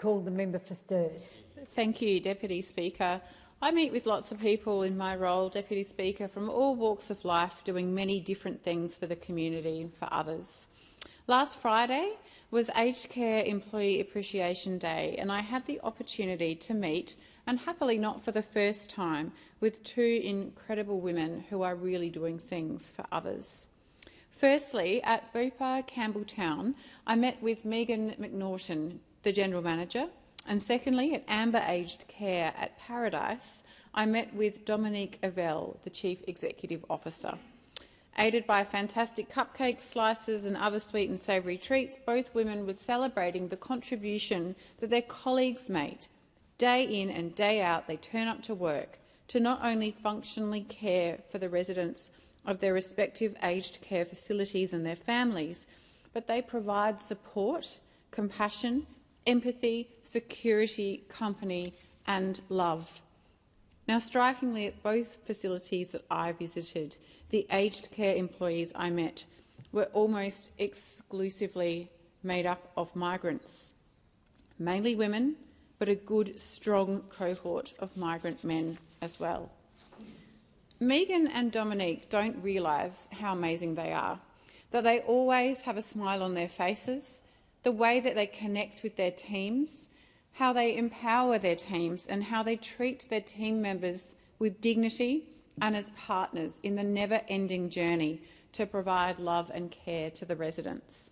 call the member for Sturt. Thank you, Deputy Speaker. I meet with lots of people in my role, Deputy Speaker, from all walks of life, doing many different things for the community and for others. Last Friday was Aged Care Employee Appreciation Day, and I had the opportunity to meet, and happily not for the first time, with two incredible women who are really doing things for others. Firstly, at Bupa Campbelltown, I met with Megan McNaughton, the General Manager, and secondly, at Amber Aged Care at Paradise, I met with Dominique Avell, the Chief Executive Officer. Aided by fantastic cupcakes, slices and other sweet and savoury treats, both women were celebrating the contribution that their colleagues made. Day in and day out, they turn up to work to not only functionally care for the residents of their respective aged care facilities and their families, but they provide support, compassion, empathy, security, company and love. Now, strikingly, at both facilities that I visited, the aged care employees I met were almost exclusively made up of migrants, mainly women, but a good, strong cohort of migrant men as well. Megan and Dominique don't realise how amazing they are, that they always have a smile on their faces, the way that they connect with their teams, how they empower their teams and how they treat their team members with dignity and as partners in the never-ending journey to provide love and care to the residents.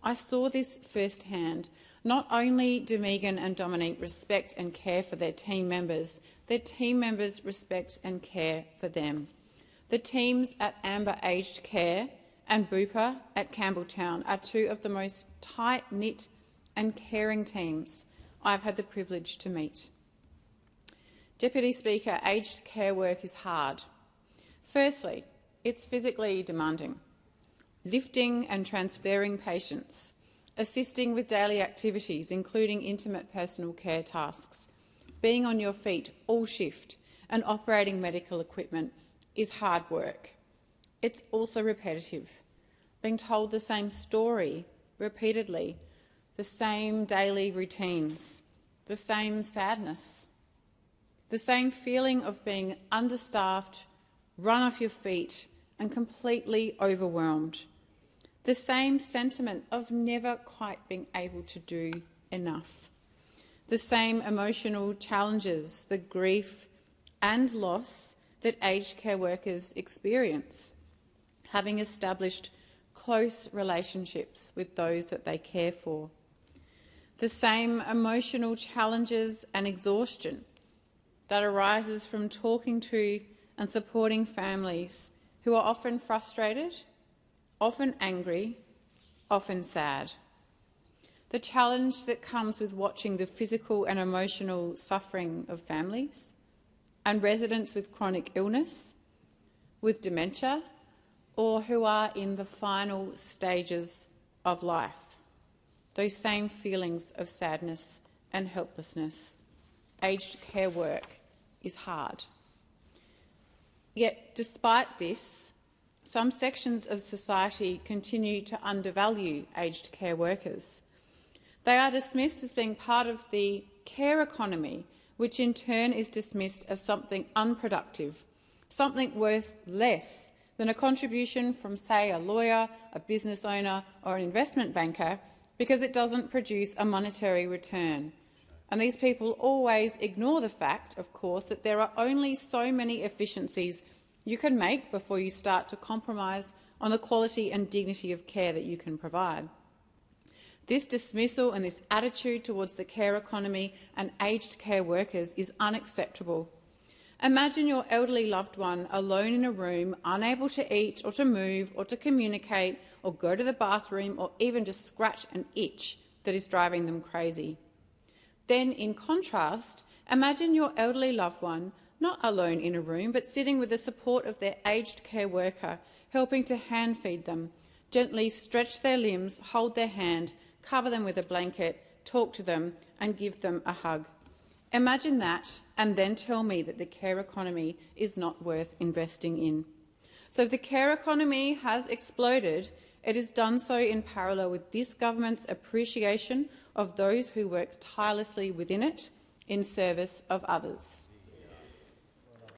I saw this firsthand. Not only do Megan and Dominique respect and care for their team members respect and care for them. The teams at Amber Aged Care and Bupa at Campbelltown are two of the most tight-knit and caring teams I've had the privilege to meet. Deputy Speaker, aged care work is hard. Firstly, it's physically demanding. Lifting and transferring patients, assisting with daily activities, including intimate personal care tasks, being on your feet all shift and operating medical equipment is hard work. It's also repetitive, being told the same story repeatedly, the same daily routines, the same sadness, the same feeling of being understaffed, run off your feet and completely overwhelmed, the same sentiment of never quite being able to do enough, the same emotional challenges, the grief and loss that aged care workers experience, having established close relationships with those that they care for. The same emotional challenges and exhaustion that arises from talking to and supporting families who are often frustrated, often angry, often sad. The challenge that comes with watching the physical and emotional suffering of families and residents with chronic illness, with dementia, or who are in the final stages of life. Those same feelings of sadness and helplessness. Aged care work is hard. Yet, despite this, some sections of society continue to undervalue aged care workers. They are dismissed as being part of the care economy, which in turn is dismissed as something unproductive, something worth less than a contribution from, say, a lawyer, a business owner or an investment banker, because it doesn't produce a monetary return. And these people always ignore the fact, of course, that there are only so many efficiencies you can make before you start to compromise on the quality and dignity of care that you can provide. This dismissal and this attitude towards the care economy and aged care workers is unacceptable. Imagine your elderly loved one alone in a room, unable to eat or to move or to communicate or go to the bathroom or even just scratch an itch that is driving them crazy. Then, in contrast, imagine your elderly loved one not alone in a room but sitting with the support of their aged care worker, helping to hand feed them, gently stretch their limbs, hold their hand, cover them with a blanket, talk to them and give them a hug. Imagine that and then tell me that the care economy is not worth investing in. So if the care economy has exploded, it has done so in parallel with this government's appreciation of those who work tirelessly within it in service of others.